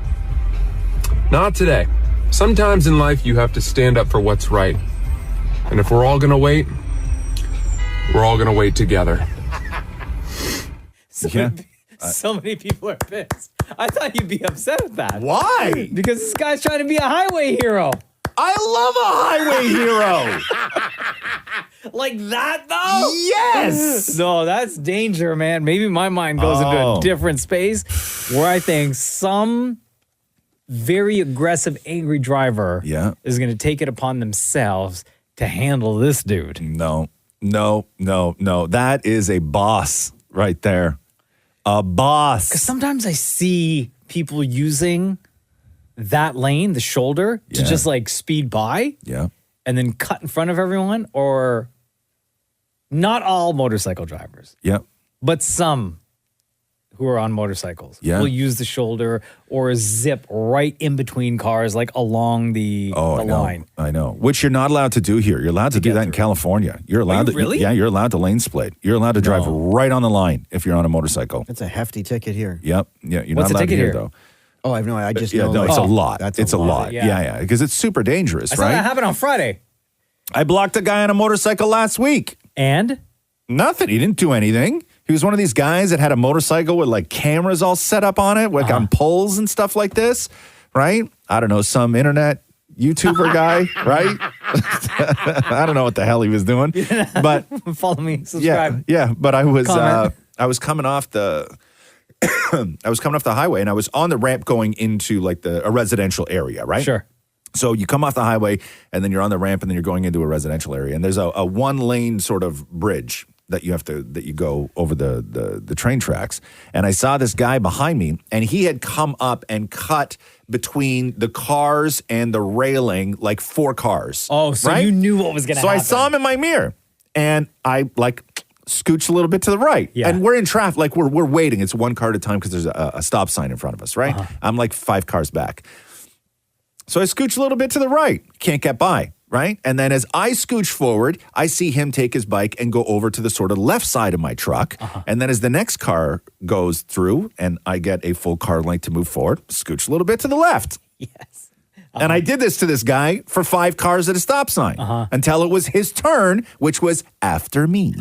Not today. Sometimes in life, you have to stand up for what's right. And if we're all going to wait, we're all going to wait together. So many people are pissed. I thought you'd be upset with that. Why? Because this guy's trying to be a highway hero. I love a highway hero. Like that, though? Yes. No, that's danger, man. Maybe my mind goes into a different space where I think some very aggressive, angry driver is going to take it upon themselves to handle this dude. No. That is a boss right there. A boss. Because sometimes I see people using that lane, the shoulder, to just like speed by. Yeah. And then cut in front of everyone, or not all motorcycle drivers. Yep. But some who are on motorcycles will use the shoulder or zip right in between cars, like along the line. I know. Which you're not allowed to do here. You're allowed to do that in California. You're allowed to. Really? Yeah, you're allowed to lane split. You're allowed to drive right on the line if you're on a motorcycle. That's a hefty ticket here. Yep. Yeah. You're What's not the allowed ticket here, here? Though. Oh, I have no idea. I just know. No, it's a lot. It's a lot. Yeah. Because it's super dangerous, I saw right? that happen on Friday. I blocked a guy on a motorcycle last week. And? Nothing. He didn't do anything. He was one of these guys that had a motorcycle with like cameras all set up on it, like on poles and stuff like this, right? I don't know, some internet YouTuber guy, right? I don't know what the hell he was doing, but follow me, subscribe. Yeah. But I was coming off the highway, and I was on the ramp going into like a residential area, right? Sure. So you come off the highway, and then you're on the ramp, and then you're going into a residential area, and there's a one lane sort of bridge that you go over the train tracks. And I saw this guy behind me, and he had come up and cut between the cars and the railing like 4 cars. Oh, so you knew what was going to happen. So I saw him in my mirror, and I like scooched a little bit to the right. Yeah. And we're in traffic, like we're waiting. It's one car at a time because there's a stop sign in front of us, right? I'm like 5 cars back. So I scooch a little bit to the right. Can't get by. Right? And then as I scooch forward, I see him take his bike and go over to the sort of left side of my truck. And then as the next car goes through and I get a full car length to move forward, scooch a little bit to the left. Yes. And I did this to this guy for 5 cars at a stop sign until it was his turn, which was after me.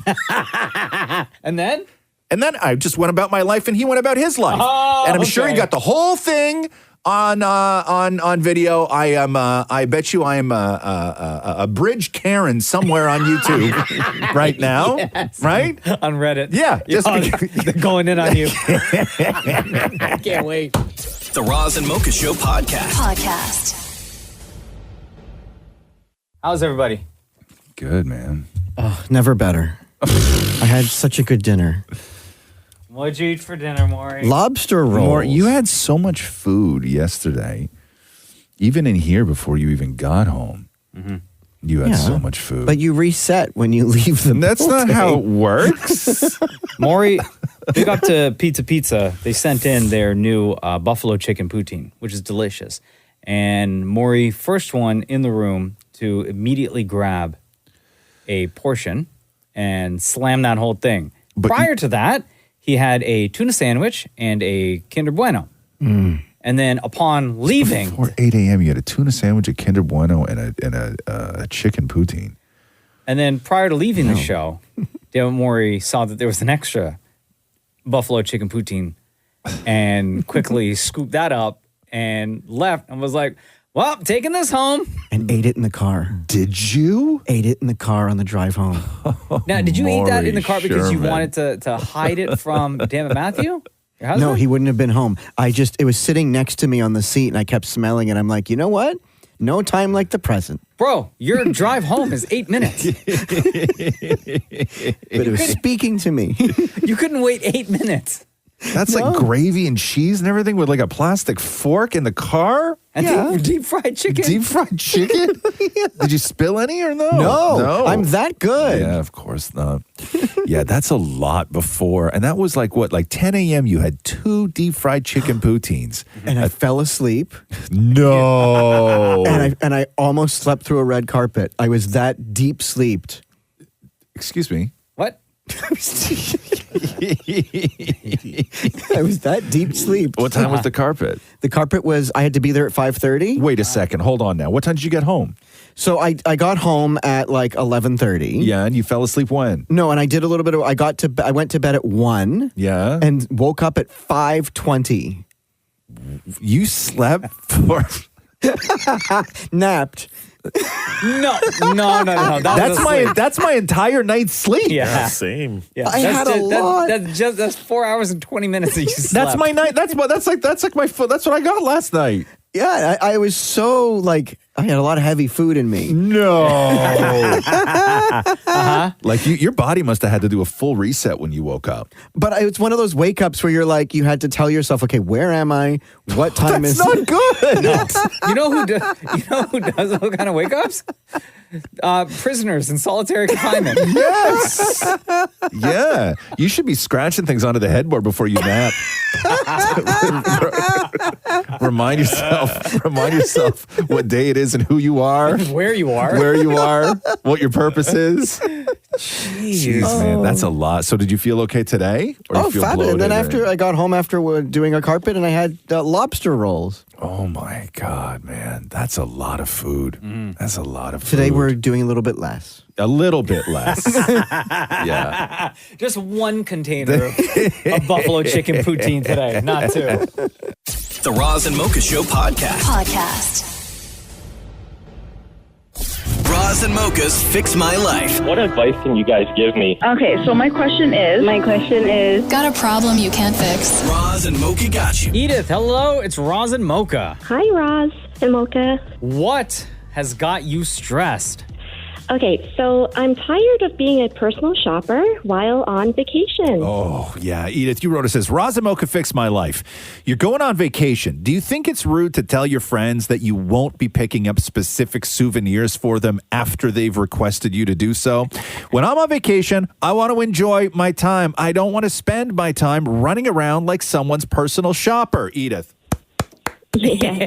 And then? And then I just went about my life and he went about his life. And I'm sure he got the whole thing on video. I bet you I am a bridge Karen somewhere on YouTube right now. Yes. Right? On Reddit. Yeah. They're going in on you. I can't wait. The Roz and Mocha Show podcast. How's everybody? Good, man. Oh, never better. I had such a good dinner. What'd you eat for dinner, Maurie? Lobster rolls. Maury, you had so much food yesterday, even in here before you even got home. Mm-hmm. You had so much food. But you reset when you leave the That's not how it works. Maury, big up to Pizza. They sent in their new buffalo chicken poutine, which is delicious. And Maury, first one in the room to immediately grab a portion and slam that whole thing. But prior to that, he had a tuna sandwich and a Kinder Bueno. And then upon leaving... Before 8 a.m., you had a tuna sandwich, a Kinder Bueno, and a chicken poutine. And then prior to leaving the show, Dale Maury saw that there was an extra buffalo chicken poutine and quickly scooped that up and left and was like, well, I'm taking this home. And ate it in the car. Did you? Ate it in the car on the drive home. Now, did you eat that in the car because you Sherman. wanted to hide it from Damn It Matthew? Your husband? No, he wouldn't have been home. It was sitting next to me on the seat and I kept smelling it. I'm like, you know what? No time like the present. Bro, your drive home is 8 minutes. But it was speaking to me. You couldn't wait 8 minutes. That's like gravy and cheese and everything with like a plastic fork in the car? And deep fried chicken. Deep fried chicken? Did you spill any or no? No, I'm that good. Yeah, of course not. Yeah, that's a lot before. And that was like what, like 10 a.m. you had 2 deep fried chicken poutines. And I fell asleep. No. And I almost slept through a red carpet. I was that deep sleeped. Excuse me. What? I was that deep sleep. What time was the carpet? The carpet was, I had to be there at 5:30. Wait a second. Hold on now. What time did you get home? So I got home at like 11:30. Yeah, and you fell asleep when? No, and I did a little bit of, I went to bed at 1. Yeah. And woke up at 5:20. You slept for... Napped. No. That's my entire night's sleep. Yeah. Same. Yeah, I had a lot. That's 4 hours and 20 minutes that you slept. That's my night. That's like my foot. That's what I got last night. Yeah, I was so like, I had a lot of heavy food in me. No. Like your body must have had to do a full reset when you woke up. But it's one of those wake ups where you're like, you had to tell yourself, okay, where am I? What time is That's not good. You know who does those kind of wake ups? Prisoners in solitary confinement. Yes. Yeah. You should be scratching things onto the headboard before you nap. Remind yourself what day it is and who you are. Where you are. What your purpose is. Jeez, man, that's a lot. So did you feel okay today? Or you feel fabulous. bloated? And then after I got home after doing our carpet and I had lobster rolls. Oh my God, man. That's a lot of food. That's a lot of food. Today we're doing a little bit less. A little bit less. Yeah. Just one container of buffalo chicken poutine today, not 2. The Roz and Mocha Show podcast. Roz and Mocha's Fix My Life. What advice can you guys give me? Okay, so my question is... Got a problem you can't fix? Roz and Mocha got you. Edith, hello. It's Roz and Mocha. Hi, Roz and Mocha. What has got you stressed? Okay, so I'm tired of being a personal shopper while on vacation. Oh, yeah. Edith, you wrote it says, Roz and Mocha Fix My Life. You're going on vacation. Do you think it's rude to tell your friends that you won't be picking up specific souvenirs for them after they've requested you to do so? When I'm on vacation, I want to enjoy my time. I don't want to spend my time running around like someone's personal shopper, Edith. Yeah.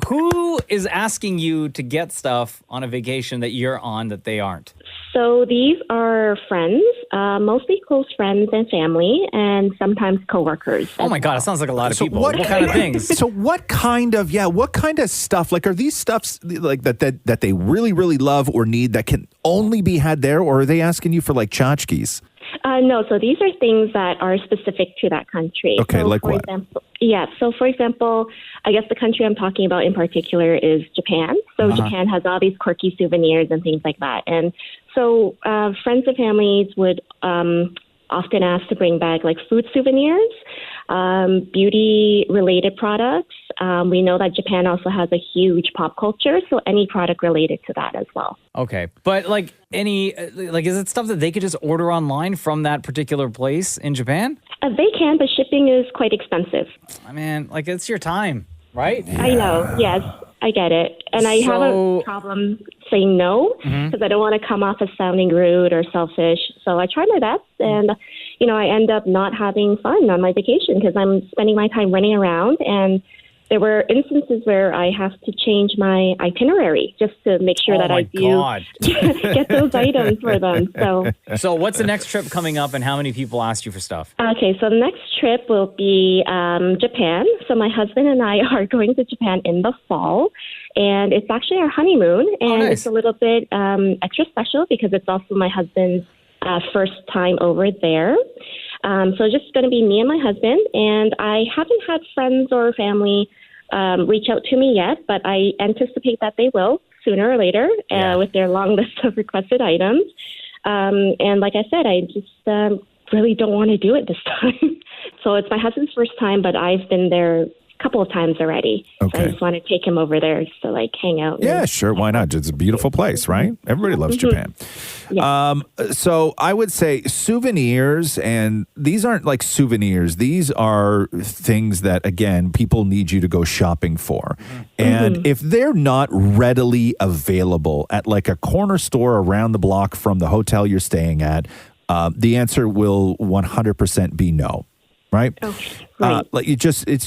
Who is asking you to get stuff on a vacation that you're on that they aren't? So these are friends, mostly close friends and family, and sometimes coworkers. Oh my God, it sounds like a lot of people. What kind of things? So what kind of stuff, like are these stuffs like that they really, really love or need that can only be had there, or are they asking you for like tchotchkes? No, so these are things that are specific to that country. Okay, so like for what? Example, so for example, I guess the country I'm talking about in particular is Japan. So Japan has all these quirky souvenirs and things like that. And so friends and families would often ask to bring back like food souvenirs. beauty-related products. We know that Japan also has a huge pop culture, so any product related to that as well. Okay. But is it stuff that they could just order online from that particular place in Japan? They can, but shipping is quite expensive. I mean, it's your time, right? I know. Yes, I get it. And I have a problem saying no because I don't want to come off as sounding rude or selfish. So I try my best, and I end up not having fun on my vacation because I'm spending my time running around. And there were instances where I have to change my itinerary just to make sure that I do get those items for them. So what's the next trip coming up, and how many people asked you for stuff? Okay, so the next trip will be Japan. So my husband and I are going to Japan in the fall, and it's actually our honeymoon, and it's a little bit extra special because it's also my husband's first time over there. So it's just going to be me and my husband, and I haven't had friends or family reach out to me yet, but I anticipate that they will sooner or later with their long list of requested items. And like I said, I just really don't want to do it this time. So it's my husband's first time, but I've been there couple of times already. Okay. So I just want to take him over there just to hang out. Yeah, sure. Why not? It's a beautiful place, right? Everybody loves Japan. Yeah. So I would say souvenirs, and these aren't like souvenirs. These are things that, again, people need you to go shopping for. And if they're not readily available at like a corner store around the block from the hotel you're staying at, the answer will 100% be no. Right? Okay.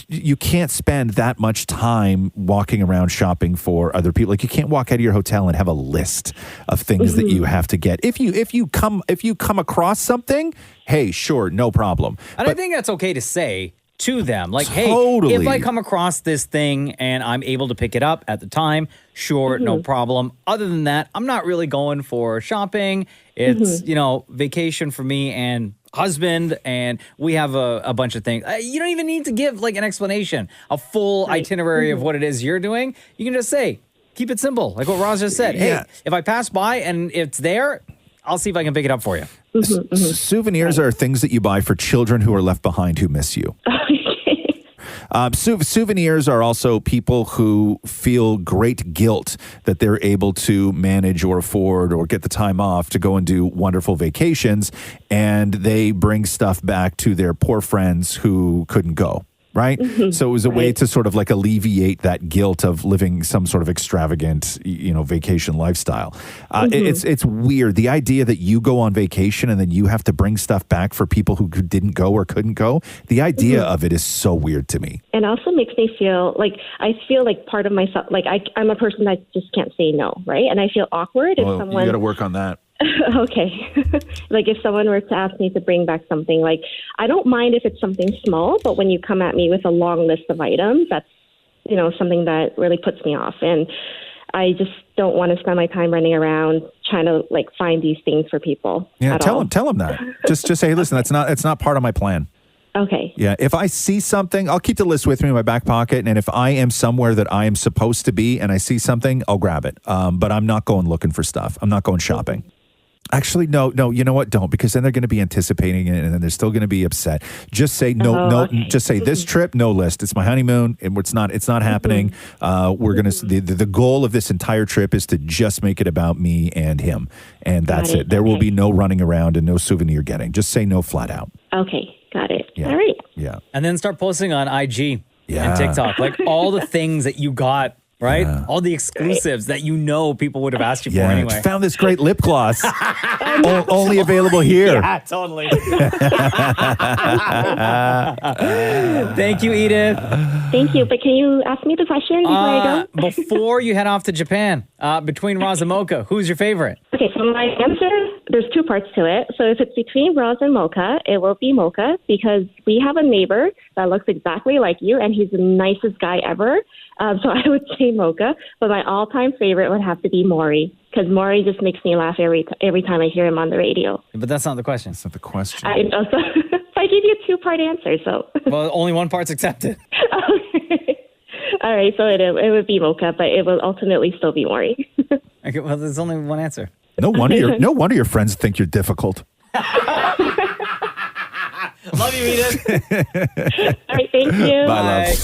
You can't spend that much time walking around shopping for other people. Like you can't walk out of your hotel and have a list of things that you have to get. If you come across something, hey, sure, no problem. And I think that's okay to say to them, like, Totally. hey, if I come across this thing and I'm able to pick it up at the time, sure, no problem. Other than that, I'm not really going for shopping. It's, vacation for me and husband, and we have a bunch of things. You don't even need to give like an explanation, a full itinerary of what it is you're doing. You can just say, keep it simple, like what Roz just said. Hey, if I pass by and it's there, I'll see if I can pick it up for you. Souvenirs are things that you buy for children who are left behind who miss you. Souvenirs are also people who feel great guilt that they're able to manage or afford or get the time off to go and do wonderful vacations, and they bring stuff back to their poor friends who couldn't go. Right? So it was a way to sort of like alleviate that guilt of living some sort of extravagant, vacation lifestyle. It's weird. The idea that you go on vacation and then you have to bring stuff back for people who didn't go or couldn't go. The idea of it is so weird to me. And also makes me feel like part of myself, like I'm a person that just can't say no, right? And I feel awkward if someone... You got to work on that. Okay. Like if someone were to ask me to bring back something, like I don't mind if it's something small, but when you come at me with a long list of items, that's, something that really puts me off. And I just don't want to spend my time running around trying to like find these things for people. Yeah, tell them that. Just say, hey, listen, it's not part of my plan. Okay. Yeah, if I see something, I'll keep the list with me in my back pocket, and if I am somewhere that I am supposed to be and I see something, I'll grab it. But I'm not going looking for stuff. I'm not going shopping. Actually, no, you know what? Don't, because then they're going to be anticipating it and then they're still going to be upset. Just say just say this trip, no list. It's my honeymoon and it's not happening. We're going to, the goal of this entire trip is to just make it about me and him. And that's it. There will be no running around and no souvenir getting. Just say no flat out. Okay. Got it. Yeah. All right. Yeah. And then start posting on IG and TikTok, like all the things that you got. Right? Yeah. All the exclusives that people would have asked you for anyway. Found this great lip gloss. Only available here. Yeah, totally. Thank you, Edith. Thank you. But can you ask me the question before I go? Before you head off to Japan, between Roz and Mocha, who's your favorite? Okay, so my answer, there's two parts to it. So if it's between Roz and Mocha, it will be Mocha because we have a neighbor that looks exactly like you, and he's the nicest guy ever. So I would say Mocha, but my all-time favorite would have to be Maurie because Maurie just makes me laugh every time I hear him on the radio. But that's not the question. That's not the question. I know. So I give you a two-part answer, so. Well, only one part's accepted. Okay. All right, so it would be Mocha, but it will ultimately still be Maurie. Okay, well, there's only one answer. No wonder your friends think you're difficult. Love you, Edith. All right, thank you. Bye, love.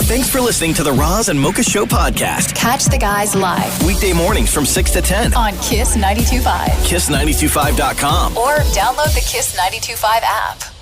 Thanks for listening to the Roz and Mocha Show podcast. Catch the guys live Weekday mornings from 6 to 10 on Kiss 92.5. KISS925.com. Or download the Kiss 92.5 app.